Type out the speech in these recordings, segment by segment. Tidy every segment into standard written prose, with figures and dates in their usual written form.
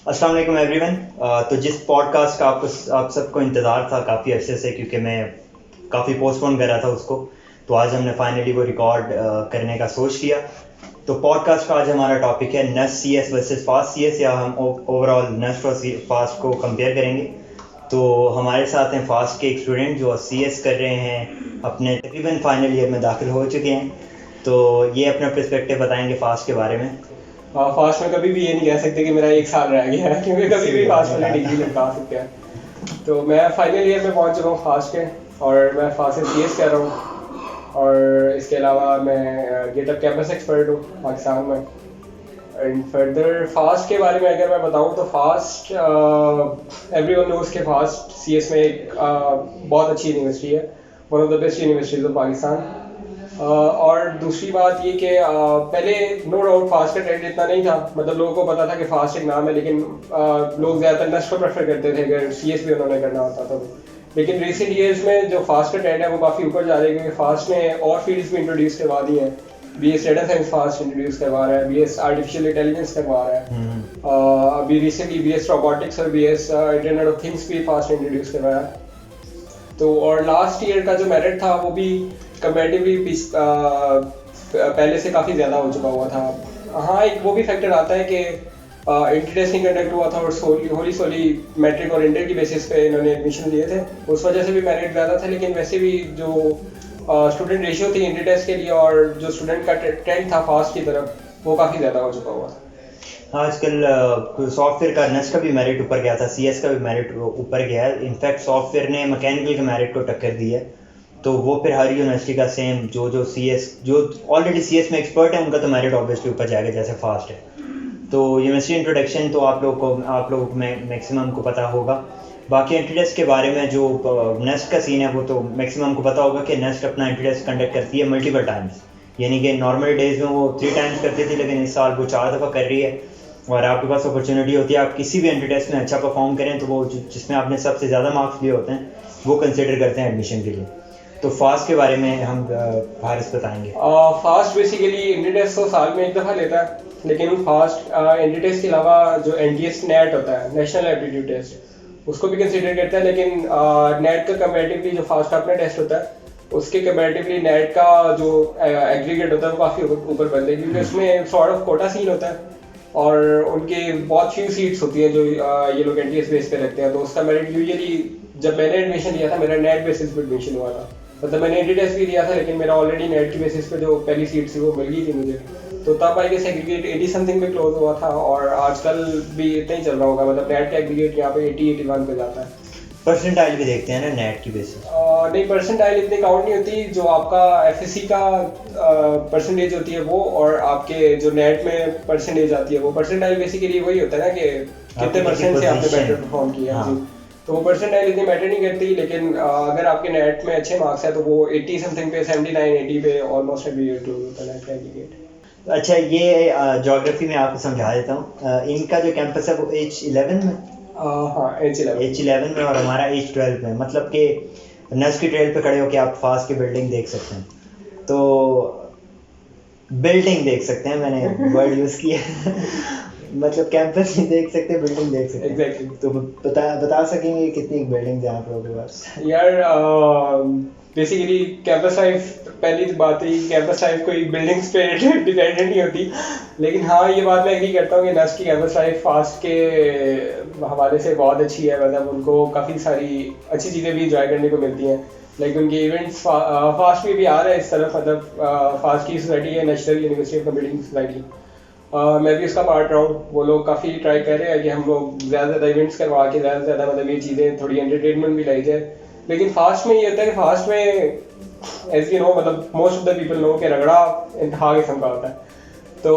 अस्सलाम वालेकुम एवरीवन। तो जिस पॉडकास्ट का आप सबको इंतज़ार था काफ़ी अरसे से, क्योंकि मैं काफ़ी पोस्टपोन कर रहा था उसको, तो आज हमने फाइनली वो रिकॉर्ड करने का सोच लिया। तो पॉडकास्ट का आज हमारा टॉपिक है NUST C S versus FAST C S, या हम ओवरऑल नस्ट और फास्ट को कंपेयर करेंगे। तो हमारे साथ हैं फास्ट के एक स्टूडेंट जो सी एस कर रहे हैं, अपने तकरीबन फाइनल ईयर में दाखिल हो चुके हैं। तो ये अपना पर्सपेक्टिव बताएंगे फास्ट के बारे में। फास्ट में कभी भी ये नहीं कह सकते कि मेरा 1 साल रह गया है, क्योंकि कभी भी फास्ट वाली डिग्री लगा सकते हैं। तो मैं फाइनल ईयर में पहुंच चुका हूँ फास्ट के, और मैं फास्ट से CS कर रहा हूँ। और इसके अलावा मैं गेटअप कैंपस एक्सपर्ट हूँ पाकिस्तान में। एंड फर्दर फास्ट के बारे में अगर मैं बताऊँ तो फास्ट एवरीवन नोज के फास्ट CS में एक बहुत अच्छी यूनिवर्सिटी है, one of the best universities of Pakistan. और दूसरी बात ये कि पहले नो डाउट फास्ट का ट्रेंड इतना नहीं था, मतलब लोगों को पता था कि फास्ट एक नाम है, लेकिन लोग ज़्यादातर नस्ट को प्रेफर करते थे अगर CS भी उन्होंने करना होता तो। लेकिन रिसेंट ईयर्स में जो फास्ट का ट्रेंड है वो काफ़ी ऊपर जा रहा है, क्योंकि फास्ट ने और फील्ड्स भी इंट्रोड्यूस करवा दी हैं। BS data science fast introduce करवा रहा है, BS आर्टिफिशियल इंटेलिजेंस करवा रहा है। अभी रिसेंटली BS रोबोटिक्स और BS इंटरनेट ऑफ थिंग्स भी फास्ट इंट्रोड्यूस करवाया है। तो और लास्ट ईयर का जो मेरिट था वो भी कंपैरेटिवली पहले से काफ़ी ज़्यादा हो चुका हुआ था। हाँ, एक वो भी फैक्टर आता है कि इंटर टेस्ट नहीं कंडक्ट हुआ था और सोली मैट्रिक और इंटर की बेसिस पे इन्होंने एडमिशन लिए थे, उस वजह से भी मेरिट ज़्यादा था। लेकिन वैसे भी जो स्टूडेंट रेशियो थी इंटर टेस्ट के लिए और जो स्टूडेंट का ट्रेंड था फास्ट की तरफ, वो काफ़ी ज़्यादा हो चुका हुआ था। आजकल सॉफ्टवेयर का नस्ट का भी मेरिट ऊपर गया था, CS का भी मेरिट ऊपर गया है। इनफैक्ट सॉफ्टवेयर ने मैकेनिकल के मेरिट को टक्कर दी है। तो वो फिर हर यूनिवर्सिटी का सेम, जो CS जो ऑलरेडी CS में एक्सपर्ट है उनका तो मेरिट ऑब्वियसली ऊपर जाएगा जैसे फास्ट है। तो यूनिवर्सिटी इंट्रोडक्शन तो आप लोगों को मैक्सिमम को पता होगा। बाकी इंटरटेस्ट के बारे में जो नेस्ट का सीन है वो तो मैक्सिमम को पता होगा कि नेस्ट अपना इंटरटेस्ट कंडक्ट करती है मल्टीपल टाइम्स, यानी कि नॉर्मल डेज में वो 3 टाइम्स करती थी, लेकिन इस साल वो 4 दफ़ा कर रही है। और आपके पास अपॉर्चुनिटी होती है आप किसी भी एंट्री टेस्ट में अच्छा परफॉर्म करें तो वो जिसमें आपने सबसे ज़्यादा मार्क्स लिए होते हैं वो कंसिडर करते हैं एडमिशन के लिए। तो फास्ट के बारे में हम हारिस बताएंगे। फास्ट बेसिकली इंटर टेस्ट तो साल में 1 दफ़ा लेता है, लेकिन फास्ट इंटर टेस्ट के अलावा जो NTS नेट होता है, नेशनल एप्टीट्यूड टेस्ट, उसको भी कंसिडर करता है। लेकिन नेट का कंपैरेटिवली जो फास्ट का अपना टेस्ट होता है उसके कंपैरेटिवली नेट का जो एग्रीगेट होता है वो काफ़ी ऊपर बनता है, क्योंकि उसमें सॉर्ट ऑफ कोटा सीन होता है और उनके बहुत फ्यू सीट्स होती हैं जो ये लोग NTS बेस पे रखते हैं। तो उसका मेरिट यूजुअली, जब मैंने एडमिशन लिया था मेरा नेट बेसिस पे एडमिशन हुआ था, मतलब मैंने इंटर टेस्ट भी दिया था लेकिन मेरा ऑलरेडी नेट की बेसिस पे जो पहली सीट थी वो मिल गई थी मुझे। तो तब आई गेस एग्रीगेट 80 समथिंग पे क्लोज हुआ था, और आजकल भी इतना ही चल रहा होगा, मतलब नेट का एग्रीगेट यहाँ पे 80-81 पे जाता है। परसेंटाइल भी देखते हैं ना नेट की बेसिस? नहीं, परसेंटाइल इतनी काउंट नहीं होती। जो आपका FSC का परसेंटेज होती है वो, और आपके जो नेट में परसेंटेज आती है वो, परसेंटाइल बेसिकली वही होता है ना कि कितने परसेंट से आपने बेटर परफॉर्म किया। हाँ। तो वो परसेंटाइल इतनी मैटर नहीं करती, लेकिन अगर आपके नेट में अच्छे मार्क्स है तो वो 80 समथिंग पे, 79-80 पे ऑलमोस्ट एग्रीगेट होता है नेट का एग्रीगेट। अच्छा, ये ज्योग्राफी में आपको समझा देता हूँ। इनका जो कैंपस है वो H11 में, हाँ H11 में, और हमारा H12 में। मतलब कि नस्ट की ट्रेल पे खड़े होकर आप फास्ट की बिल्डिंग देख सकते हैं। तो बिल्डिंग देख सकते हैं, मैंने वर्ड यूज़ किया मतलब कैंपस नहीं देख सकते, बिल्डिंग देख सकते हैं। एग्जैक्टली। तो बता सकेंगे कितनी बिल्डिंग है आप लोगों के पास? यार बेसिकली कैंपस लाइफ, पहली बात है कैंपस लाइफ कोई बिल्डिंग्स पे डिपेंडेंट नहीं होती। लेकिन हाँ, ये बात मैं एग्री करता हूँ कि नस्ट की कैंपस लाइफ फास्ट के हवाले से बहुत अच्छी है, मतलब उनको काफ़ी सारी अच्छी चीज़ें भी इंजॉय करने को मिलती हैं। लेकिन उनके इवेंट्स फास्ट में भी आ रहा है इस तरफ, मतलब फास्ट की सोसाइटी है national university of computing society, मैं भी उसका पार्ट रहा हूँ। वो लोग काफ़ी ट्राई कर रहे हैं कि हम लोग ज़्यादा से ज़्यादा इवेंट्स करवा के ज़्यादा से ज़्यादा मतलब ये चीज़ें थोड़ी एंटरटेनमेंट भी लाई जाए। लेकिन फास्ट में ये होता है कि फास्ट में एज यू नो, मतलब most of the people know कि रगड़ा इंतहा किस्म का होता है। तो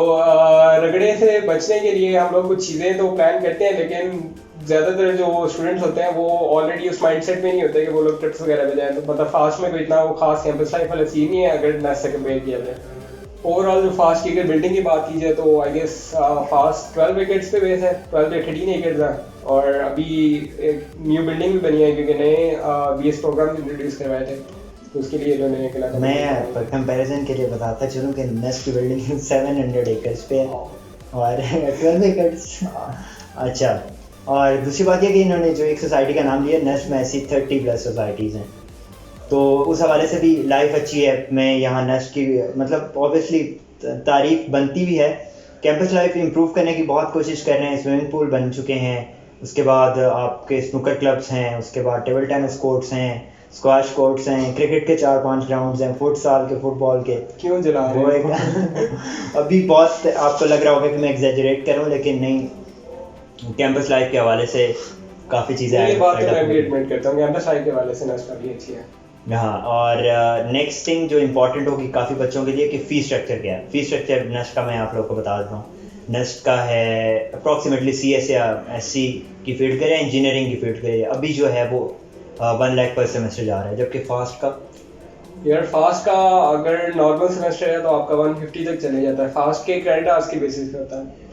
रगड़े से बचने के लिए हम लोग कुछ चीज़ें तो प्लान करते हैं, लेकिन ज़्यादातर जो स्टूडेंट्स होते हैं वो ऑलरेडी उस माइंडसेट में नहीं होते कि वो लोग ट्रिप्स वगैरह पे जाएँ। तो मतलब फास्ट में कोई इतना वो खास कैंपस लाइफ वाला सीन नहीं है अगर नेस्ट से कंपेयर किया जाए। ओवरऑल जो फास्ट की अगर बिल्डिंग की बात की जाए तो आई गेस फास्ट 12 एकड़ पे बेस है, 12 से 13 एकड़ है। और अभी एक न्यू बिल्डिंग भी बनी है क्योंकि नए BS प्रोग्राम इंट्रोड्यूस करवाए थे, तो उसके लिए जो नए किला। मैं कंपैरिजन के लिए बताता चलूँ कि नेस्ट की बिल्डिंग 700 एकड़ पे है और 12 एकड़ अच्छा, और दूसरी बात यह कि इन्होंने जो एक सोसाइटी का नाम लिया नेस्ट में ऐसी 30+ सोसाइटीज़ हैं, तो उस हवाले से भी लाइफ अच्छी है। मैं यहाँ नेस्ट की मतलब ऑब्वियसली तारीफ बनती भी है। कैंपस लाइफ इम्प्रूव करने की बहुत कोशिश कर रहे हैं, स्विमिंग पूल बन चुके हैं, उसके बाद आपके स्नूकर क्लब्स हैं, उसके बाद टेबल टेनिस कोर्ट्स हैं, स्क्वाश कोर्ट्स हैं, क्रिकेट के 4-5 ग्राउंड्स हैं, फुटसाल के, फुटबॉल के। क्यों जला वो रहे एक हैं? अभी बहुत आपको लग रहा होगा कि मैं एग्जैजरेट कर रहा हूँ, लेकिन नहीं, कैंपस लाइफ के हवाले से काफ़ी चीज़ें ये बात तो मैं भी हैं। एडमिट करता हूँ, कैंपस लाइफ के वाले से नेस्ट काफी अच्छी है। हाँ, और नेक्स्ट थिंग जो इम्पोर्टेंट होगी काफ़ी बच्चों के लिए कि फ़ीस स्ट्रक्चर क्या है। फ़ीस स्ट्रक्चर नेस्ट का मैं आप लोगों को बता देता हूँ। नेस्ट का है अप्रॉक्सीमेटली CS या SC की फील्ड करें, इंजीनियरिंग की फील्ड करें, अभी जो है वो 1 लाख पर सेमेस्टर जा रहा है, जबकि फास्ट का यार फास्ट का अगर नॉर्मल सेमेस्टर है तो आपका 150 तक चले जाता है। फास्ट के क्रेडिट आवर्स के बेसिस पे होता है।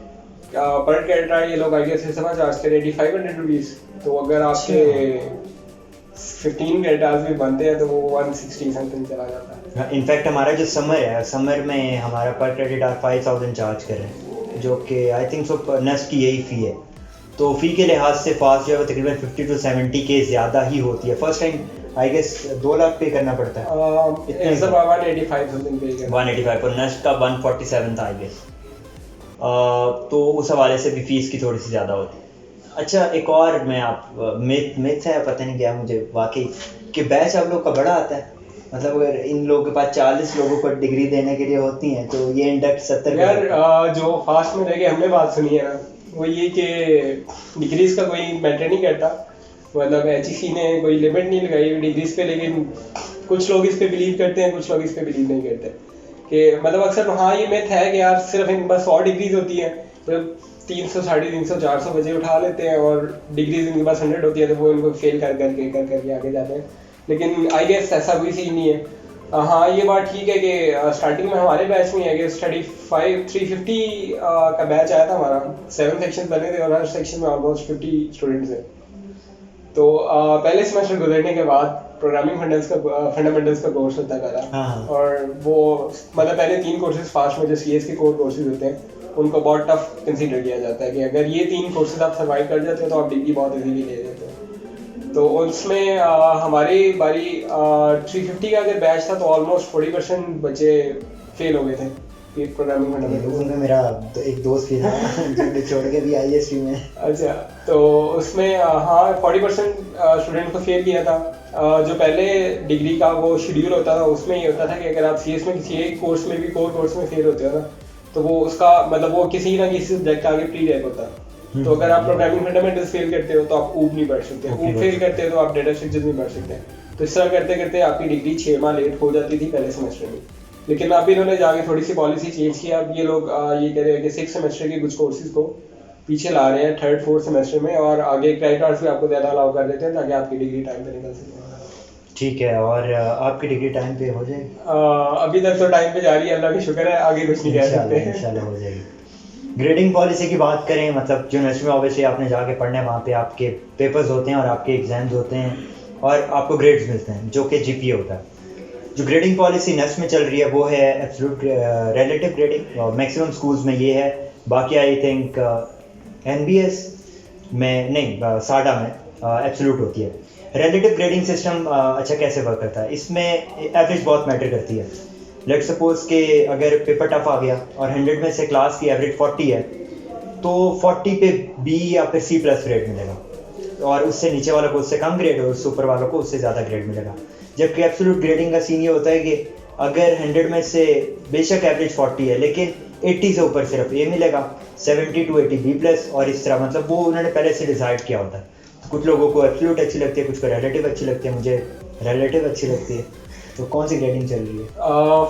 पर क्रेडिट आवर ये लोग आइडिया से समझ चार्ज करें 8500 रुपीज़, तो अगर आपके 15 क्रेडिट आवर्स भी बनते हैं तो वो 160 समथिंग चला जाता है। इनफैक्ट हमारा जो समर है, समर में हमारा पर क्रेडिट आवर 5000 चार्ज कर रहे हैं, जो कि आई थिंक सो नेस्ट की यही फ़ी है। तो फ़ी के लिहाज से फास्ट जो है वो तकरीबन 50 to 70 के ज़्यादा ही होती है। First time I guess 2 lakh pay करना पड़ता है, इट्स अबाउट 185 समथिंग पे है। 185 और नेस्ट का 147 था आई गेस। तो उस हवाले से भी फ़ीस की थोड़ी सी ज़्यादा होती है। अच्छा, एक और मैं आप मिथ है, पता नहीं क्या मुझे वाकई, कि बैच आप लोग का बड़ा आता है। मतलब अगर इन लोगों के पास 40 लोगों को डिग्री देने के लिए होती हैं तो ये इंडक्ट 70 यार जो फास्ट में रह के हमने बात सुनी है ना, वो ये कि डिग्रीज का कोई मैटर नहीं करता। मतलब HEC ने कोई लिमिट नहीं लगाई डिग्रीज पे, लेकिन कुछ लोग इस पे बिलीव करते हैं, कुछ लोग इस पे बिलीव नहीं करते। कि मतलब अक्सर हाँ ये मिथ है कि यार सिर्फ इनके पास 100 डिग्रीज होती हैं, तो 300 350 400 बजे उठा लेते हैं, और डिग्रीज इनके पास 100 होती है तो वो इनको फेल कर करके आगे जाते हैं। लेकिन आई गेस ऐसा कोई सीन नहीं है। हाँ ये बात ठीक है कि स्टार्टिंग में हमारे बैच में है कि 350 का बैच आया था हमारा, 7 सेक्शन बने थे और हर सेक्शन में ऑलमोस्ट 50 स्टूडेंट्स हैं। तो पहले सेमेस्टर गुजरने के बाद प्रोग्रामिंग फंडामेंटल्स का कोर्स होता है पहला, और वो मतलब पहले 3 कोर्सेज फास्ट में जो CS के कोर कोर्सेज होते हैं उनको बहुत टफ कंसीडर किया जाता है कि अगर ये 3 कोर्सेज आप सर्वाइव कर जाते हो तो आप डिग्री बहुत इजीली ले जाते हो। तो उसमें हमारी बारी 350 का अगर बैच था तो ऑलमोस्ट 40% बच्चे फेल हो गए थे प्रोग्रामिंग फंडामेंटल्स में। मेरा एक दोस्त भी था जो छोड़ के भी IST में। अच्छा, तो उसमें हाँ 40% स्टूडेंट को फेल किया था। जो पहले डिग्री का वो शेड्यूल होता था उसमें ये होता था कि अगर आप CS में किसी एक कोर्स में भी कोर कोर्स में फेल होते हो ना, तो वो उसका मतलब वो किसी ना किसी सब्जेक्ट का आगे प्री रैंक होता है। तो अगर आप प्रोग्रामिंग फंडामेंटल्स फेल करते हो तो आप ऊब नहीं पढ़ सकते, ऊब फेल करते हो तो आप डेटा स्ट्रक्चर्स नहीं पढ़ सकते। तो इस तरह करते करते आपकी डिग्री 6 माह लेट हो जाती थी पहले सेमेस्टर में। लेकिन अब इन्होंने जाके थोड़ी सी पॉलिसी चेंज किया। अब ये लोग ये कह रहे हैं कि 6 सेमेस्टर के कुछ कोर्सेज को पीछे ला रहे हैं 3rd 4th सेमेस्टर में, और आगे क्रेडिट आवर्स भी आपको ज़्यादा अलाउ कर देते हैं ताकि आपकी डिग्री टाइम पे निकल सके। ठीक है, और आपकी डिग्री टाइम पे हो जाएगी? अभी तक तो टाइम पे जा रही है, अल्लाह की शुक्र है, आगे कुछ नहीं कह सकते। इंशाल्लाह हो जाएगी। ग्रेडिंग पॉलिसी की बात करें, मतलब यूनिवर्सिटी में ऑब्वियसली आपने जाके पढ़ना है, वहाँ पे आपके पेपर्स होते हैं और आपके एग्जाम्स होते हैं और आपको ग्रेड्स मिलते हैं जो कि GPA होता है। जो ग्रेडिंग पॉलिसी नेस्ट में चल रही है वो है एब्सोल्यूट रिलेटिव ग्रेडिंग, और मैक्सिमम स्कूल्स में ये है। बाकी आई थिंक NBS में नहीं, साडा में एब्सोल्यूट होती है। रिलेटिव ग्रेडिंग सिस्टम अच्छा कैसे वर्क करता है? इसमें एवरेज बहुत मैटर करती है। लेट्स सपोज कि अगर पेपर टफ आ गया और 100 में से क्लास की एवरेज 40 है, तो 40 पे B या फिर C+ ग्रेड मिलेगा, और उससे नीचे वालों को उससे कम ग्रेड और उससे ऊपर वालों को उससे ज़्यादा ग्रेड मिलेगा। जबकि एब्सोल्यूट ग्रेडिंग का सीन ये होता है कि अगर 100 में से बेशक एवरेज 40 है, लेकिन 80 से ऊपर सिर्फ A मिलेगा, 70 to 80 B+, और इस तरह मतलब वो उन्होंने पहले से डिसाइड किया होता है। तो कुछ लोगों को एब्सोल्यूट अच्छी लगती है, कुछ को रिलेटिव अच्छी लगती है, मुझे रिलेटिव अच्छी लगती है। तो कौन सी ग्रेडिंग चल रही है?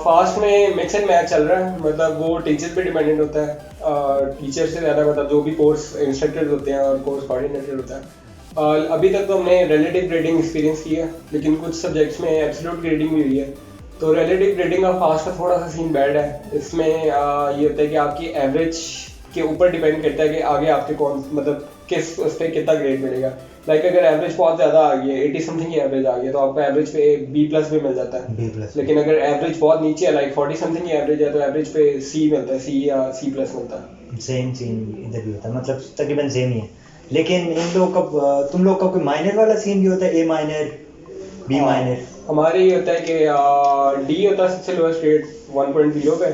फास्ट में मिक्स एंड मैच चल रहा है, मतलब वो टीचर पे डिपेंडेंट होता है। टीचर से ज़्यादा मतलब जो भी कोर्स इंस्ट्रक्टर्स होते हैं और कोर्स कोऑर्डिनेटर होता है। अभी तक तो हमने रिलेटिव ग्रेडिंग एक्सपीरियंस किया, लेकिन कुछ सब्जेक्ट्स में एब्सोल्यूट ग्रेडिंग भी हुई है। तो रिलेटिव ग्रेडिंग का फास्ट का थोड़ा सा सीन बैड है। इसमें ये होता है कि आपकी एवरेज के ऊपर डिपेंड करता है कि आगे आपके कौन मतलब किस उस पर कितना ग्रेड मिलेगा। लाइक अगर एवरेज बहुत ज़्यादा आ गई है, 80 समथिंग की एवरेज आ गई है, तो आपको एवरेज पे B+ भी मिल जाता है। B+। लेकिन अगर एवरेज बहुत नीचे है, लाइक 40 समथिंग की एवरेज है, तो एवरेज पे C मिलता है, C या C+ मिलता है। सेम सीन इधर भी होता है, मतलब तकरीबन सेम ही है। लेकिन इन लोग का तुम लोग का कोई माइनर वाला सीन भी होता है, ए माइनर, बी माइनर? हमारे ये होता है कि डी होता है सबसे लोएस्ट रेट 1.0 पे,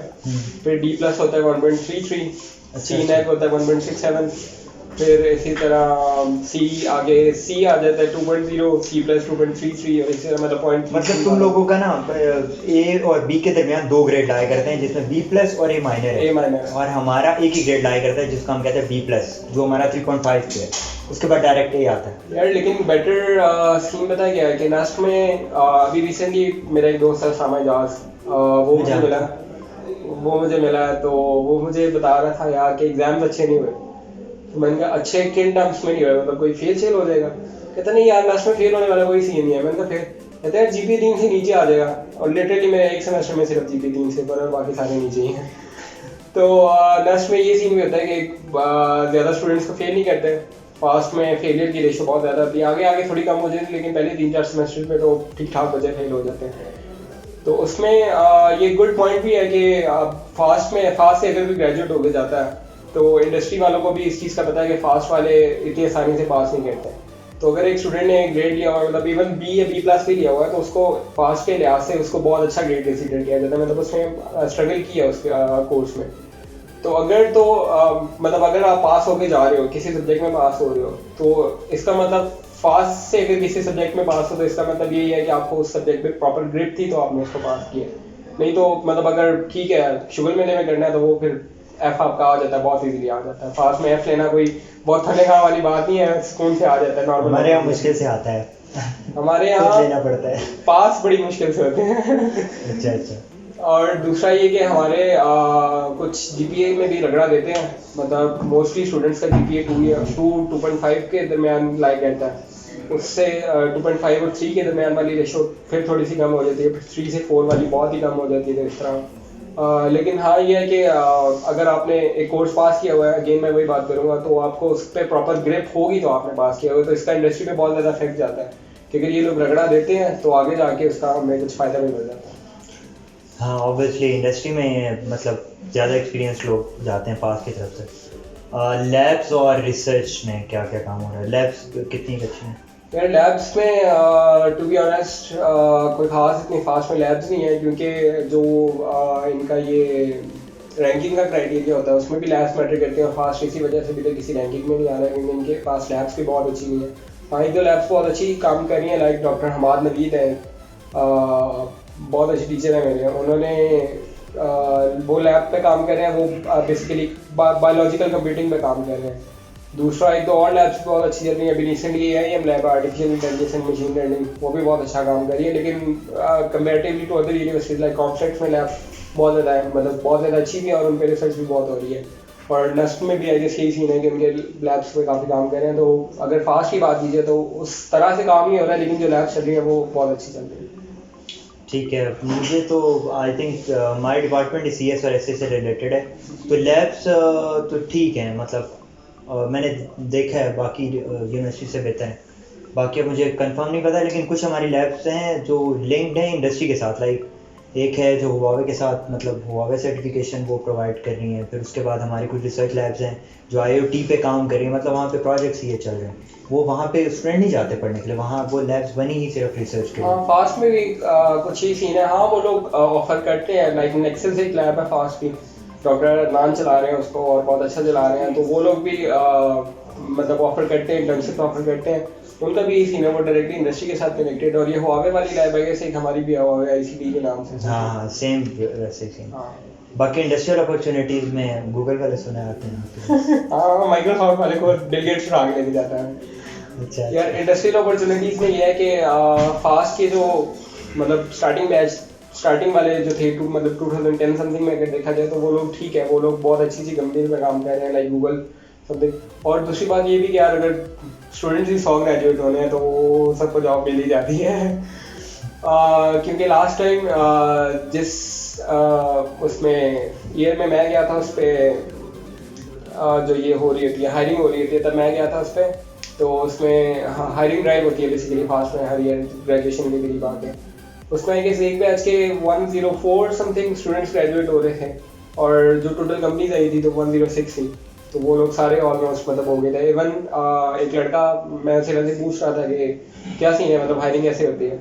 फिर डी प्लस होता है 1.33, सी नेक होता है 1.67, फिर इसी तरह सी आगे सी आ जाता है 2.0, सी प्लस 2.33 और इसी तरह मतलब पॉइंट। मतलब तुम लोगों का ना ए और बी के दरमियान 2 ग्रेड लाया करते हैं, जिसमें बी प्लस और ए माइनर है। ए माइनर और हमारा एक ही ग्रेड लाया करता है जिसको हम कहते हैं बी प्लस, जो हमारा 3.5 पे है। उसके बाद डायरेक्ट ए आता है यार। लेकिन बेटर सीन पता है क्या है कि नास्ट में अभी रिसेंटली मेरा एक दोस्त है सामा एजाज, वो मुझे मिला तो वो मुझे बता रहा था यार कि एग्जाम्स अच्छे नहीं हुए। तो मैंने कहा अच्छे किन टर्म्स में नहीं हुए, मतलब कोई फेल हो जाएगा? कहता नहीं यार नास्ट में फेल होने वाला कोई सीन नहीं है। मैंने कहा फिर? कहते हैं जीपीए 3 से नीचे आ जाएगा, और लिटरली मेरे एक सेमेस्टर में सिर्फ जीपीए 3 से ऊपर और बाकी सारे नीचे ही हैं। तो नास्ट में ये सीन भी होता है कि ज़्यादा स्टूडेंट्स को फेल नहीं करते, फास्ट में फेलियर की रेशो बहुत ज़्यादा होती है। आगे आगे थोड़ी कम हो जाती है, लेकिन पहले 3-4 सेमेस्टर में तो ठीक ठाक बच्चे फेल हो जाते हैं। तो उसमें ये गुड पॉइंट भी है कि फास्ट से अगर भी ग्रेजुएट हो गया जाता है तो इंडस्ट्री वालों को भी इस चीज़ का पता है कि फास्ट वाले इतनी आसानी से पास नहीं करते। तो अगर एक स्टूडेंट ने ग्रेड लिया हुआ, मतलब इवन बी या बी प्लस भी लिया हुआ है, तो उसको फास्ट के लिहाज से उसको बहुत अच्छा ग्रेड कंसीडर किया जाता है, मतलब उसने स्ट्रगल किया उसके कोर्स में। तो मतलब अगर आप पास होके जा रहे हो, किसी सब्जेक्ट में पास हो रहे हो, तो इसका मतलब फास्ट से अगर किसी सब्जेक्ट में पास हो तो इसका मतलब यही है कि आपको उस सब्जेक्ट में प्रॉपर ग्रिप थी तो आपने उसको पास किया। नहीं तो मतलब अगर ठीक है शुगर मेले में करना है तो वो फिर एफ आपका आ जाता है, बहुत इजीली आ जाता है। फास्ट में एफ लेना कोई बहुत थने खाने वाली बात नहीं है, सुकून से आ जाता है नॉर्मल। हमारे यहाँ मुश्किल से आता है, हमारे यहाँ लेना पड़ता है, पास बड़ी मुश्किल से होते हैं। अच्छा। और दूसरा ये कि हमारे कुछ जीपीए में भी रगड़ा देते हैं, मतलब मोस्टली स्टूडेंट्स का जीपीए 2.5 के दरमियान लाइक रहता है। उससे 2.5 और 3 के दरमियान वाली रेशो फिर थोड़ी सी कम हो जाती है, फिर 3 से 4 वाली बहुत ही कम हो जाती है। तो इस तरह लेकिन हाँ ये है कि अगर आपने एक कोर्स पास किया हुआ है, अगेन मैं वही बात करूँगा, तो आपको उस पर प्रॉपर ग्रिप होगी तो आपने पास किया होगा। तो इसका इंडस्ट्री में बहुत ज़्यादा इफेक्ट जाता है कि अगर ये लोग रगड़ा देते हैं तो आगे जाके उसका हमें कुछ फ़ायदा भी मिल जाता है। हाँ ऑब्वियसली इंडस्ट्री में मतलब ज़्यादा एक्सपीरियंस लोग जाते हैं पास की तरफ से। लैब्स और रिसर्च में क्या क्या काम हो रहा है? लैब्स कितनी अच्छी हैं? यार लैब्स में टू बी ऑनेस्ट कोई खास इतनी फास्ट में लैब्स नहीं है, क्योंकि जो इनका ये रैंकिंग का क्राइटेरिया होता है उसमें भी लैब्स मैटर करते हैं, और फास्ट इसी वजह से भी तो किसी रैंकिंग में नहीं आ रहा है क्योंकि इनके पास लैब्स भी बहुत अच्छी नहीं है। हाँ एक दो लैब्स बहुत अच्छी काम कर रही हैं, लाइक डॉक्टर हमाद नवीद है, बहुत अच्छे टीचर हैं मेरे, उन्होंने वो लैब पे काम कर रहे हैं, वो बेसिकली बायोलॉजिकल कंप्यूटिंग पे काम कर रहे हैं। दूसरा एक दो और लैब्स बहुत अच्छी चल रही है, अभी recently I lab artificial intelligence and machine learning, वो भी बहुत अच्छा काम कर रही है। लेकिन comparatively to other universities like complex में लैब बहुत ज़्यादा है, मतलब बहुत ज़्यादा अच्छी भी है और उन पर रिसर्च भी बहुत हो रही है। और नस्ट में भी आई गेस यही सीन है कि उनके लैब्स में काफ़ी काम कर रहे हैं। तो अगर फास्ट की बात कीजिए तो उस तरह से काम नहीं हो रहा है, लेकिन जो लैब्स चल रही है वो बहुत अच्छी चल रही है। ठीक है, मुझे तो आई थिंक हमारे डिपार्टमेंट CS और SS से रिलेटेड है, तो लैब्स तो ठीक है, मतलब मैंने देखा है बाकी यूनिवर्सिटी से बेहतर है। बाकी अब मुझे कंफर्म नहीं पता, लेकिन कुछ हमारी लैब्स हैं जो लिंक्ड हैं इंडस्ट्री के साथ। लाइक एक है जो हुआवे के साथ, मतलब हुआवे सर्टिफिकेशन वो प्रोवाइड कर रही है। फिर उसके बाद हमारी कुछ रिसर्च लैब्स हैं जो IoT पे काम कर रही है, मतलब वहाँ पे प्रोजेक्ट्स ये चल रहे हैं। वो वहाँ पे स्टूडेंट नहीं जाते पढ़ने के लिए, वहाँ वो लैब्स बनी ही सिर्फ रिसर्च के लिए। हाँ फास्ट में भी कुछ ही सीन है। हाँ वो लोग ऑफर करते हैं, लाइक नेक्सल से एक लैब है फास्ट की, डॉक्टर अदनान चला रहे हैं उसको और बहुत अच्छा चला रहे हैं। तो वो लोग भी मतलब ऑफर करते हैं, इंटर्नशिप ऑफर करते हैं। उनका भी यही सीन है, वो डायरेक्टली इंडस्ट्री के साथ कनेक्टेड। और ये हुआवे वाली लैब है, एक हमारी भी हुआवे ICT के नाम से। हाँ सेम वैसे सेम। हाँ बाकी इंडस्ट्रियल अपॉर्चुनिटीज में गूगल वाले सुने आते हैं। हाँ माइक्रोसॉफ्ट वाले को बिल गेट्स उठा के लेके जाता है। अच्छा यार इंडस्ट्रियल अपॉर्चुनिटीज में ये है कि फास्ट के जो मतलब स्टार्टिंग वाले जो थे मतलब 2010 समथिंग में अगर देखा जाए तो वो लोग ठीक है, वो लोग बहुत अच्छी कंपनीज में काम कर रहे हैं लाइक गूगल समथिंग। और दूसरी बात ये भी कि यार अगर स्टूडेंट्स ही 100 ग्रेजुएट होने हैं तो सबको जॉब मिल ही जाती है। क्योंकि लास्ट टाइम जिस उसमें ईयर में मैं गया था उस पर जो ये हो रही होती है हायरिंग हो रही होती है, तब मैं गया था उस पर। तो उसमें हायरिंग ड्राइव होती है बेसिकली फास्ट में, हर ईयर ग्रेजुएशन के करीब आके। उसमें एक बैच के 104 समथिंग स्टूडेंट्स ग्रेजुएट हो रहे थे, और जो टोटल कंपनीज आई थी तो 106 थी, तो वो लोग सारे ऑलमोस्ट मतलब हो गए थे। इवन एक लड़का, मैं उससे वैसे पूछ रहा था कि क्या सीन है, मतलब हायरिंग कैसे होती है,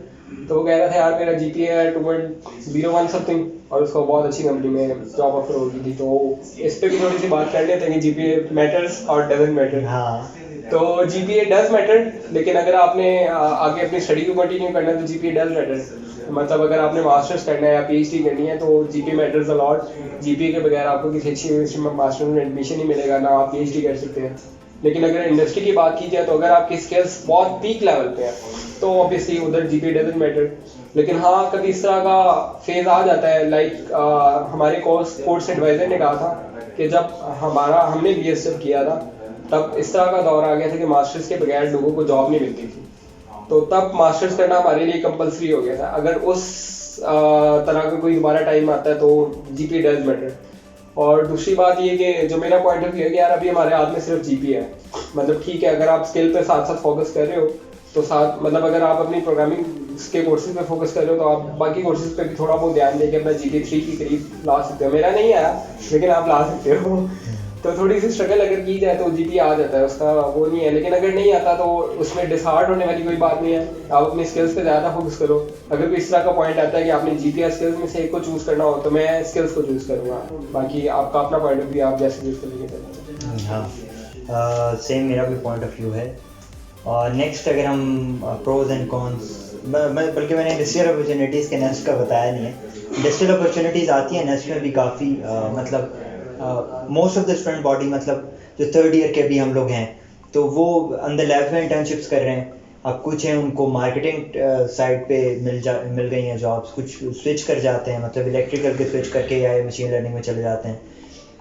तो वो कह रहा था यार मेरा GPA है 2.01 समथिंग और उसको बहुत अच्छी कंपनी में जॉब ऑफर हो गई थी। तो इस पे भी थोड़ी सी बात कर लेते हैं कि GPA मैटर्स और डजंट मैटर। हाँ तो GPA डज मैटर, लेकिन अगर आपने आगे अपनी स्टडी को कंटिन्यू करना है तो GPA डज मैटर। मतलब अगर आपने मास्टर्स करना है या PhD करनी है तो GPA matters a lot. GPA के बगैर आपको किसी अच्छी यूनिवर्सिटी में मास्टर्स में एडमिशन नहीं मिलेगा, ना आप PhD कर सकते हैं। लेकिन अगर इंडस्ट्री की बात की जाए तो अगर आपकी स्किल्स बहुत पीक लेवल पे है तो ऑब्वियसली उधर GPA डजंट मैटर। लेकिन हाँ, कभी इस तरह का फेज आ जाता है, लाइक हमारे कोर्स एडवाइजर ने कहा था कि जब हमने BS जब किया था तब इस तरह का दौर आ गया था कि मास्टर्स के बगैर लोगों को जॉब नहीं मिलती थी, तो तब मास्टर्स करना हमारे लिए कंपलसरी हो गया था। अगर उस तरह का कोई दोबारा टाइम आता है तो GPA डज मैटर। और दूसरी बात ये कि जो मेरा पॉइंट ऑफ व्यू है कि यार अभी हमारे हाथ में सिर्फ GPA है, मतलब ठीक है अगर आप स्किल पे साथ साथ फोकस कर रहे हो तो साथ मतलब अगर आप अपनी प्रोग्रामिंग के कोर्सेज पे फोकस कर रहे हो तो आप बाकी कोर्सेज पे भी थोड़ा बहुत ध्यान देके अपना GPA 3 के करीब ला सकते हो। मेरा नहीं आया लेकिन आप ला सकते हो। तो थोड़ी सी स्ट्रगल अगर की जाए तो GPA आ जाता है, उसका वो नहीं है। लेकिन अगर नहीं आता तो उसमें डिसहार्ट होने वाली कोई बात नहीं है, आप अपनी स्किल्स पे ज़्यादा फोकस करो। अगर कोई इस तरह का पॉइंट आता है कि आपने GPA स्किल्स में से एक को चूज़ करना हो तो मैं स्किल्स को चूज़ करूँगा, बाकी आपका अपना पॉइंट ऑफ व्यू, आप जैसे चूज़ करेंगे। हाँ, सेम मेरा भी पॉइंट ऑफ व्यू है। और नेक्स्ट अगर हम प्रोज एंड कॉन्स, बल्कि मैंने इंडस्ट्रियल अपॉर्चुनिटीज़ के नेस्ट का बताया नहीं है। इंडस्ट्रियल अपॉर्चुनिटीज़ आती है नेस्ट में भी काफ़ी, मतलब most of the student body, मतलब जो थर्ड ईयर के भी हम लोग हैं तो वो अंदर लैब में इंटर्नशिप्स कर रहे हैं। अब कुछ हैं उनको मार्केटिंग साइड पे मिल गई हैं जॉब्स, कुछ स्विच कर जाते हैं, मतलब इलेक्ट्रिकल के स्विच करके या मशीन लर्निंग में चले जाते हैं।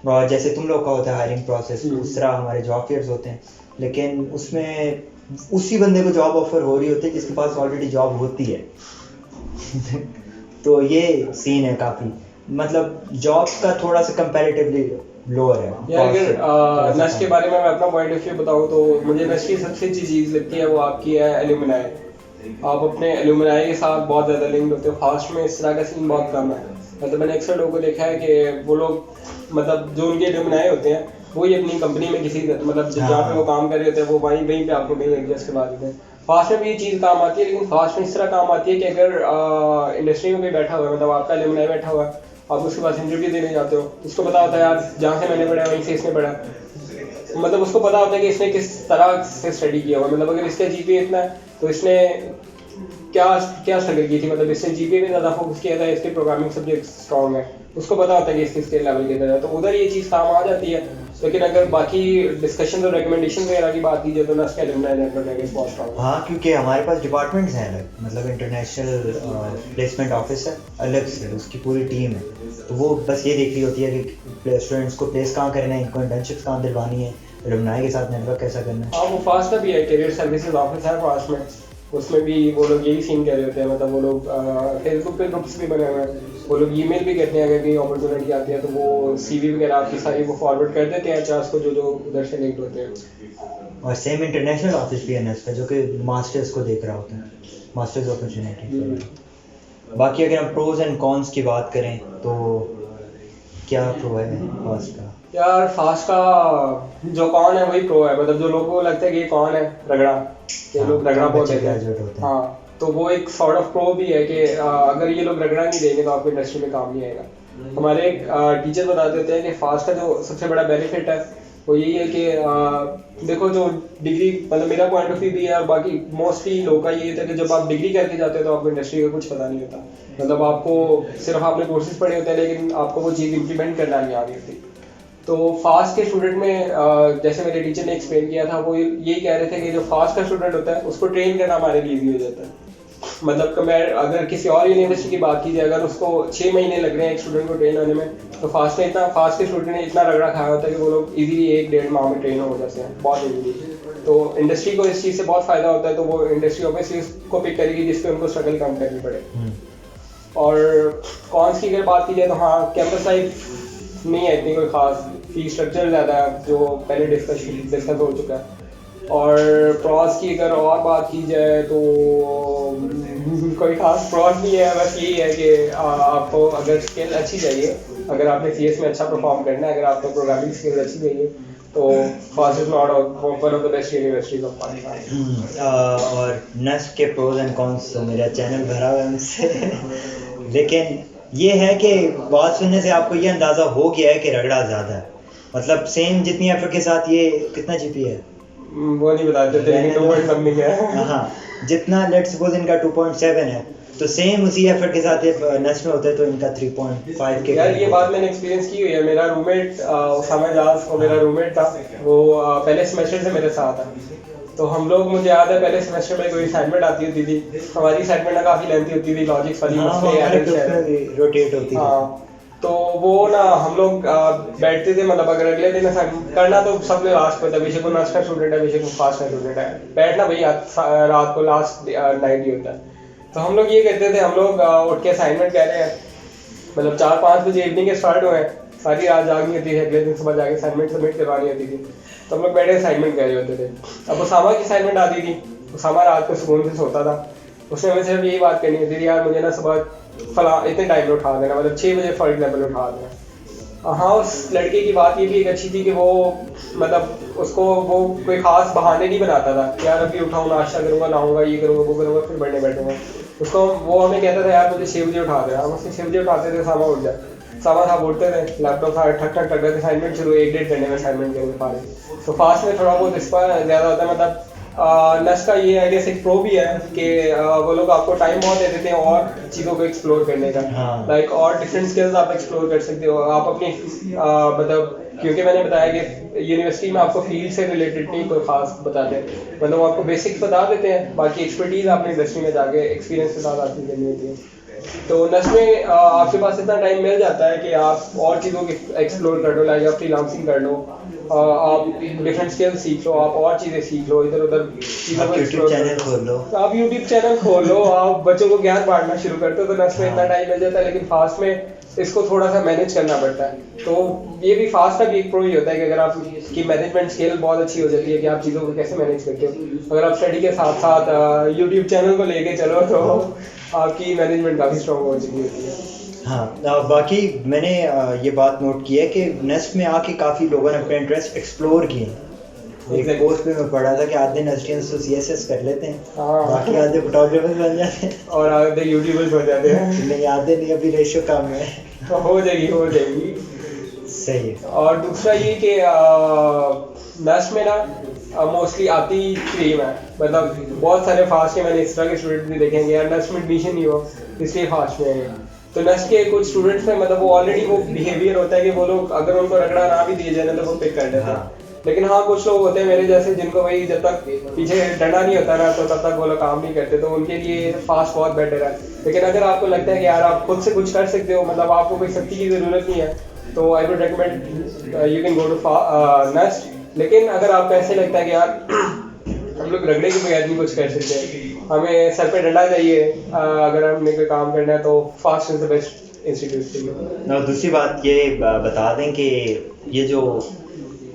और जैसे तुम लोग का होता है हायरिंग प्रोसेस, उस तरह हमारे जॉब फेयर्स होते हैं, लेकिन उसमें उसी बंदे को जॉब ऑफर हो रही होती है जिसके पास ऑलरेडी जॉब होती है। तो ये सीन है काफ़ी, मतलब जॉब का थोड़ा सा कंपैरेटिवली लोअर है। यार अगर नस्ट के बारे में मैं अपना पॉइंट ऑफ व्यू बताऊं तो मुझे नस्ट की सबसे अच्छी चीज़ लगती है वो आपकी है एल्यूमिनाई। आप अपने एल्यूमिनाई के साथ बहुत ज़्यादा लिंक होते हो। फास्ट में इस तरह का सीन बहुत कम है। मतलब मैंने अक्सर लोगों को देखा है कि वो लोग मतलब जो उनके एल्यूमिनाई होते हैं वही अपनी कंपनी में किसी मतलब जहाँ पे वो काम कर रहे होते हैं वो वहीं पे आपको कहीं एडजस्ट करवा देते हैं। फास्ट में भी ये चीज़ काम आती है, लेकिन फास्ट में इस तरह काम आती है कि अगर इंडस्ट्री में कोई बैठा हुआ है, मतलब आपका एल्यूमिनाई बैठा हुआ है, आप उसके पास इंटरव्यू देने जाते हो, उसको पता होता है यार जहाँ से मैंने पढ़ा वहीं से इसने पढ़ा, मतलब उसको पता होता है कि इसने किस तरह से स्टडी किया हुआ, मतलब अगर इसका GPA इतना है तो इसने क्या स्ट्रगल की थी, मतलब इसने GPA पे ज़्यादा फोकस किया था, इसके प्रोग्रामिंग सब्जेक्ट स्ट्रॉन्ग है, उसको पता होता है कि इसके स्किल लेवल के तरह, तो उधर ये चीज़ काम आ जाती है। लेकिन अगर बाकी डिस्कशन और रिकमेंडेशन वगैरह की बात की जाए तो नस्ट का एल्यूमिनाई नेटवर्क है बहुत स्ट्रॉन्ग। हाँ, क्योंकि हमारे पास डिपार्टमेंट्स हैं अलग, मतलब इंटरनेशनल प्लेसमेंट ऑफिस है अलग से, उसकी पूरी टीम है, तो वो बस ये देख रही होती है कि स्टूडेंट्स को प्लेस कहाँ करना है, इनको इंटर्नशिप्स कहाँ दिलवानी है, एल्यूमिनाई के साथ नेटवर्क कैसा करना है। हाँ, वो फास्ट का भी है, करियर सर्विसेज ऑफिस है फास्ट में, उसमें भी वो लोग यही सीन कर रहे होते हैं। मतलब वो लोग फेसबुक पे ग्रुप्स भी बने हुए हैं, वो लोग ईमेल भी करते हैं अगर कहीं अपॉर्चुनिटी आती है तो वो CV वगैरह आपकी सारी वो फॉरवर्ड कर देते हैं HRs को जो उधर से लिंक्ड होते हैं। और सेम इंटरनेशनल ऑफिस भी है नेस्ट का जो कि मास्टर्स को देख रहा होता है, मास्टर्स अपॉर्चुनिटी। बाकी अगर हम प्रोज एंड कॉन्स की बात करें तो क्या प्रो है फास्ट का? यार फास्ट का जो कौन है वही प्रो है, मतलब जो लोगों को लगता है कि ये कौन है रगड़ा, ये लोग रगड़ा बहुत ग्रेजुएट होते हैं। हाँ, तो वो एक सॉर्ट ऑफ प्रो भी है कि अगर ये लोग रगड़ा नहीं देंगे तो आपको इंडस्ट्री में काम नहीं आएगा। हमारे एक टीचर बताते होते हैं कि फास्ट का जो सबसे बड़ा बेनिफिट है वो यही है कि देखो जो डिग्री, मतलब मेरा पॉइंट ऑफ व्यू भी है और बाकी मोस्टली लोगों का ये था कि जब आप डिग्री करके जाते हो तो आपको इंडस्ट्री का कुछ पता नहीं होता, मतलब आपको सिर्फ आपने कोर्सेज पढ़े होते हैं लेकिन आपको वो चीज़ इम्प्लीमेंट करना नहीं आ रही होती। तो फास्ट के स्टूडेंट में जैसे मेरे टीचर ने एक्सप्लेन किया था वो यही कह रहे थे कि जो फास्ट का स्टूडेंट होता है उसको ट्रेन करना हमारे लिए ईजी हो जाता है। मतलब अगर किसी और यूनिवर्सिटी की बात की जाए, अगर उसको 6 महीने लग रहे हैं एक स्टूडेंट को ट्रेन होने में, तो फास्ट के स्टूडेंट ने इतना रगड़ा खाया होता है कि वो लोग इजीली 1-1.5 माह में ट्रेन हो जाते हैं बहुत इजीली। तो इंडस्ट्री को इस चीज़ से बहुत फ़ायदा होता है, तो वो इंडस्ट्री ऑब्वियसली उसको पिक करेगी जिसपे उनको स्ट्रगल कम करनी पड़े। और कॉन्स की अगर बात की जाए तो हाँ, कैंपस लाइफ नहीं है इतनी कोई खास, फी स्ट्रक्चर ज़्यादा है जो पहले डिस्कस हो चुका है। और प्रॉस की अगर और बात की जाए तो कोई खास प्रॉस नहीं है, बस यही है कि आपको अगर स्किल अच्छी चाहिए अगर आपने CS में अच्छा परफॉर्म करना है, अगर आपको प्रोग्रामिंग स्किल अच्छी चाहिए, तो fast is not one of the best universities of Pakistan. और नस्ट के प्रोज एंड कॉन्स तो मेरा चैनल भरा हुआ है उनसे लेकिन ये है कि बात सुनने से आपको ये अंदाज़ा हो गया है कि रगड़ा ज़्यादा है, मतलब सेम जितनी एफर्ट के साथ ये कितना GPA है वो नहीं बताते थे, लेकिन 2 समथिंग है। हाँ, जितना लेट्स सपोज इनका 2.7 है तो सेम उसी एफर्ट के साथ ये नेक्स्ट में होता है तो इनका 3.5 के यार ये बात मैंने एक्सपीरियंस की हुई है। मेरा रूममेट उसामा जाज वो मेरा रूममेट था, वो पहले सेमेस्टर से मेरे साथ था। तो हम लोग, मुझे याद है पहले सेमेस्टर में कोई असाइनमेंट आती होती थी, हमारी असाइनमेंट ना काफ़ी लेंथी होती थी, लॉजिक्स वाली रोटेट होती थी। तो वो ना हम लोग बैठते थे, मतलब अगर अगले दिन असाइनमेंट करना तो सबने लास्ट पे था, बेशक को नाश्ता स्टूडेंट है, बेशक को फास्ट का स्टूडेंट है, बैठना भाई रात को लास्ट नाइट ही होता है। तो हम लोग ये कहते थे, हम लोग उठ के असाइनमेंट कह रहे हैं, मतलब 4-5 बजे इवनिंग के स्टार्ट हुए हैं, सारी रात जागनी होती है, अगले दिन सुबह जाके असाइनमेंट सबमिट करवानी होती थी। तो हम लोग बैठे असाइनमेंट कर रहे होते थे। अब उसामा की असाइनमेंट आती थी, उसामा रात को सुकून से सोता था, उसने हमें सिर्फ यही बात करनी होती थी, यार मुझे ना सुबह फला इतने टाइम में उठा देना, मतलब 6 बजे फॉर एग्जाम्पल उठा देना। हाँ, उस लड़के की बात ये भी एक अच्छी थी कि वो मतलब उसको वो कोई खास बहाने नहीं बनाता था, यार अभी उठाऊँ, नाश्ता करूँगा, नहाऊंगा, ये करूँगा, वो करूँगा, फिर बढ़ने बैठूंगा। उसको वो हमें कहता था, यार मुझे 6 बजे उठा देना। हम उससे 6 बजे उठाते थे, सामा उठ जाए, सामा साहब उठते थे, लैपटॉप था, ठक ठक ठक असाइनमेंट शुरू, 1-1.5 घंटे में असाइनमेंट करके पारे। तो फास्ट में थोड़ा बहुत इस पर ज़्यादा होता है, मतलब नस्ट का ये आई गेस एक प्रो भी है कि वो लोग आपको टाइम बहुत दे देते हैं और चीज़ों को एक्सप्लोर करने का, लाइक और डिफरेंट स्किल्स आप एक्सप्लोर कर सकते हो। आप अपनी मतलब, क्योंकि मैंने बताया कि यूनिवर्सिटी में आपको फील्ड से रिलेटेड नहीं कोई खास बताते हैं, मतलब वो आपको बेसिक्स बता देते हैं, बाकी एक्सपर्टीज आपने इंडस्ट्री में जाके एक्सपीरियंस के साथ हासिल करनी होती है। तो नस्ट में आपके पास इतना टाइम मिल जाता है कि आप और चीज़ों को एक्सप्लोर कर लो, लाइक आप फ्रीलांसिंग कर लो, आप डिफरेंट स्किल्स सीख लो, आप और चीज़ें सीख लो, इधर उधर चीज़ों को यूट्यूब चैनल खोल लो, आप यूट्यूब चैनल खोल लो, आप बच्चों को ज्ञान बांटना शुरू करते हो। तो नस्ट में इतना टाइम मिल जाता है, लेकिन फास्ट में इसको थोड़ा सा मैनेज करना पड़ता है। तो ये भी फास्ट का भी एक प्रो ही होता है कि अगर आपकी मैनेजमेंट स्किल बहुत अच्छी हो जाती है कि आप चीज़ों को कैसे मैनेज करते हो। अगर आप स्टडी के साथ साथ यूट्यूब चैनल को लेके चलो तो आपकी मैनेजमेंट काफ़ी स्ट्रॉन्ग हो चुकी होती है। हाँ, बाकी मैंने ये बात नोट की है कि नेस्ट में आके काफ़ी लोगों ने अपने इंटरेस्ट एक्सप्लोर किए। एक पोस्ट पे मैं पढ़ा था कि आधे नेस्टियंस तो CSS कर लेते हैं, बाकी आधे फोटोग्राफर्स बन जाते हैं और आधे यूट्यूबर्स बन जाते हैं। नहीं, आधे नहीं, अभी रेशियो कम है। तो हो जाएगी सही है। और दूसरा ये कि नेस्ट में ना मोस्टली आती क्रीम है, मतलब बहुत सारे फास्ट के मैंने इस तरह के स्टूडेंट भी देखेंगे, यार नेस्ट में एडमिशन नहीं हो इसलिए फास्ट में है। तो नेस्ट के कुछ स्टूडेंट्स में मतलब वो ऑलरेडी वो बिहेवियर होता है कि वो लोग अगर उनको रगड़ा ना भी दिए जाए ना तो वो पिक कर लेते हैं। लेकिन हाँ, कुछ लोग होते हैं मेरे जैसे जिनको भाई जब तक पीछे डंडा नहीं होता ना तो तब तक वो लोग काम नहीं करते, तो उनके लिए फास्ट बहुत बेटर है। लेकिन अगर आपको लगता है कि यार आप खुद से कुछ कर सकते हो, मतलब आपको कोई सख्ती की ज़रूरत नहीं है, तो I would recommend you can go to NUST. लेकिन अगर आपको ऐसे लगता है कि यार हम लोग रगड़े के बगैर भी कुछ कर सकते हैं, हमें सर पे डंडा चाहिए, अगर हमने कोई काम करना है, तो fast is the best institute के लिए। और दूसरी बात ये बता दें कि ये जो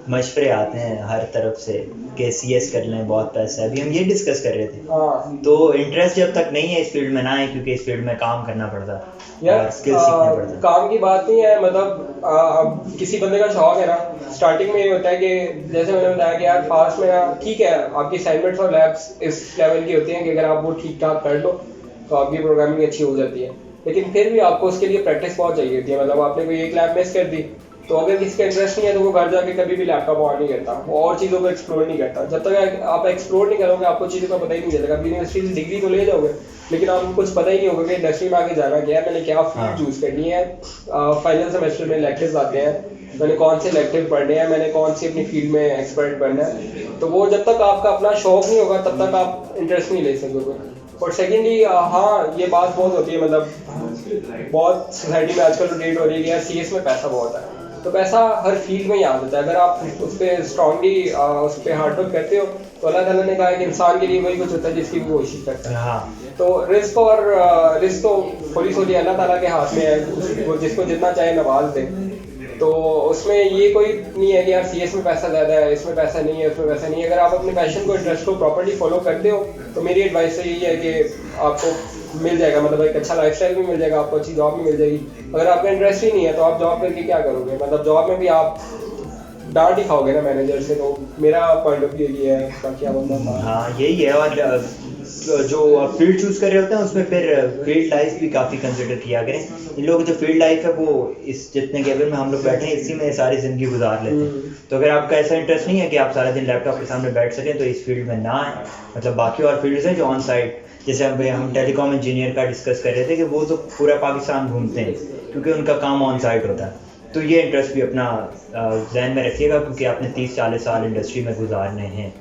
मशवरे आते हैं हर तरफ से कि CS कर लें, बहुत पैसा है, अभी हम ये डिस्कस कर रहे थे। तो इंटरेस्ट जब तक नहीं है इस फील्ड में ना है, क्योंकि इस फील्ड में काम करना पड़ता है यार, स्किल सीखना पड़ता है। काम की बात नहीं है, मतलब अब किसी बंदे का शौक है ना, स्टार्टिंग में ये होता है कि जैसे मैंने बताया कि यार फास्ट में ठीक है, आपकी असाइनमेंट्स और लैब्स इस लेवल की होती हैं कि अगर आप वो ठीक ठाक कर लो तो आपकी प्रोग्रामिंग अच्छी हो जाती है। लेकिन फिर भी आपको उसके लिए प्रैक्टिस बहुत चाहिए होती है, मतलब आपने कोई एक लैब मिस कर दी तो अगर किसी का इंटरेस्ट नहीं है तो वो घर जाके कभी भी लैपटॉप ऑन नहीं करता, वो और चीज़ों को एक्सप्लोर नहीं करता। जब तक आप एक्सप्लोर नहीं करोगे आपको चीज़ों का पता ही नहीं चलेगा। आप यूनिवर्सिटी से डिग्री तो ले जाओगे, लेकिन आपको कुछ पता ही नहीं होगा कि इंडस्ट्री में आगे जाना क्या है, मैंने क्या फील्ड चूज़ करनी है। फाइनल सेमेस्टर में लेक्चर्स आते हैं, मैंने कौन से लेक्चर पढ़ने हैं, मैंने कौन सी अपनी फील्ड में एक्सपर्ट बनना है। तो वो जब तक आपका अपना शौक नहीं होगा तब तक आप इंटरेस्ट नहीं ले सकोगे। और सेकेंडली हाँ, ये बात बहुत होती है, मतलब बहुत सोसाइटी में आजकल रोटेट हो रही है कि यार CS में पैसा बहुत है, तो पैसा हर फील्ड में ही आ जाता है। अगर आप उस पर स्ट्रांगली उस पर हार्ड वर्क करते हो तो अल्लाह ताला ने कहा है कि इंसान के लिए वही कुछ होता है जिसकी वो कोशिश करता है। तो रिस्क तो थोड़ी अल्लाह ताला के हाथ में है, वो जिसको जितना चाहे नवाज दे। तो उसमें ये कोई नहीं है कि यार सीएस में पैसा ज़्यादा है, इसमें पैसा नहीं है, उसमें पैसा नहीं है। अगर आप अपने पैशन को, इंटरेस्ट को प्रॉपर्ली फॉलो करते हो तो मेरी एडवाइस तो यही है कि आपको मिल जाएगा, मतलब एक अच्छा लाइफस्टाइल भी मिल जाएगा, आपको अच्छी जॉब भी मिल जाएगी। अगर आपका इंटरेस्ट ही नहीं है तो आप जॉब करके क्या करोगे, मतलब जॉब में भी आप डांट ही खाओगे ना मैनेजर से। तो मेरा पॉइंट ऑफ व्यू ये है, बाकी आप अपना। हाँ यही है। और जो आप फील्ड चूज कर रहे होते हैं उसमें फिर फील्ड लाइफ भी काफ़ी कंसिडर किया करें। इन लोगों की जो फील्ड लाइफ है वो इस जितने केबिन में हम लोग बैठे हैं इसी में सारी ज़िंदगी गुजार लेते हैं। तो अगर आपका ऐसा इंटरेस्ट नहीं है कि आप सारा दिन लैपटॉप के सामने बैठ सकें तो इस फील्ड में ना आए। मतलब बाकी और फील्ड्स हैं जो ऑन साइट, जैसे हम टेलीकॉम इंजीनियर का डिस्कस कर रहे थे कि वो तो पूरा पाकिस्तान घूमते हैं क्योंकि उनका काम ऑन साइट होता है। तो ये इंटरेस्ट भी अपना जहन में रखिएगा क्योंकि आपने 30-40 साल इंडस्ट्री में गुजारने हैं,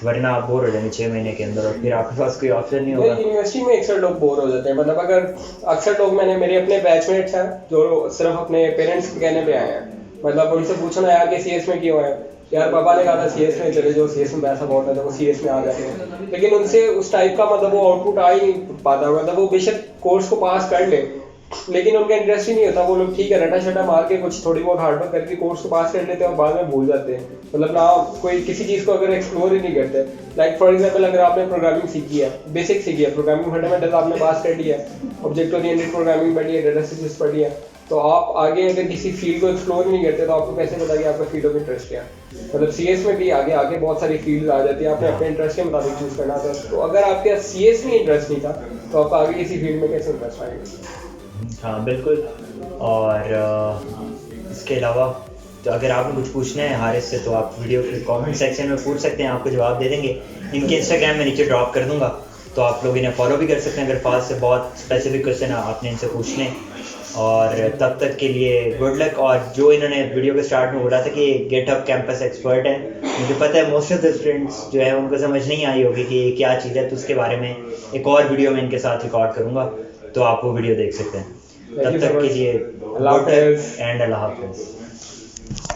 वरना आप बोर हो जाएंगे 6 महीने के अंदर और फिर आपके पास कोई ऑप्शन नहीं होगा। यूनिवर्सिटी में अक्सर लोग बोर हो जाते हैं, मतलब अगर अक्सर लोग, मैंने मेरे अपने बैचमेट्स हैं जो सिर्फ अपने पेरेंट्स के कहने पे आए हैं, मतलब उनसे पूछना यार कि सीएस में क्यों है, यार पापा ने कहा था सीएस में चले जाओ, सीएस में पैसा बहुत है, तो वो सीएस में आ जाते हैं। लेकिन उनसे उस टाइप का मतलब वो आउटपुट आ ही नहीं पाता, मतलब वो बेशक कोर्स को पास कर ले लेकिन उनका इंटरेस्ट ही नहीं होता। वो लोग ठीक है रटा शटा मार के कुछ थोड़ी बहुत हार्डवर्क करके कोर्स को पास कर लेते हैं और बाद में भूल जाते हैं, मतलब ना कोई किसी चीज़ को अगर एक्सप्लोर ही नहीं करते। लाइक फॉर एग्जांपल अगर आपने प्रोग्रामिंग सीखी है, बेसिक सीखी है, प्रोग्रामिंग फंडामेंटल्स आपने पास कर लिया है, ऑब्जेक्ट ओरिएंटेड प्रोग्रामिंग पढ़ी है, डेटा स्ट्रक्चर्स पढ़ी है, तो आप आगे अगर किसी फील्ड को एक्सप्लोर ही नहीं करते तो आपको कैसे पता कि आपका फील्ड ऑफ इंटरेस्ट क्या है। मतलब सीएस में भी आगे आगे बहुत सारी फील्ड आ जाती है, आपने अपने इंटरेस्ट के मुताबिक चूज करना था। तो अगर आपके सीएस में इंटरेस्ट नहीं था तो आपका आगे किसी फील्ड में कैसे इंटरेस्ट आएगा। हाँ बिल्कुल। और इसके अलावा तो अगर आपको कुछ पूछना है हारिस से तो आप वीडियो के कमेंट सेक्शन में पूछ सकते हैं, आपको जवाब दे देंगे। इनके इंस्टाग्राम में नीचे ड्रॉप कर दूंगा तो आप लोग इन्हें फॉलो भी कर सकते हैं अगर पास से बहुत स्पेसिफिक क्वेश्चन आपने इनसे पूछने। और तब तक के लिए गुड लक। और जो इन्होंने वीडियो के स्टार्ट में बोला था कि गेटअप कैंपस एक्सपर्ट है, मुझे पता है मोस्ट ऑफ द स्टूडेंट्स जो है उनको समझ नहीं आई होगी कि ये क्या चीज़ है, तो उसके बारे में एक और वीडियो में इनके साथ रिकॉर्ड करूँगा तो आप वो वीडियो देख सकते हैं। तब तक के लिए गुड लक एंड अल्लाह हाफ़िज़।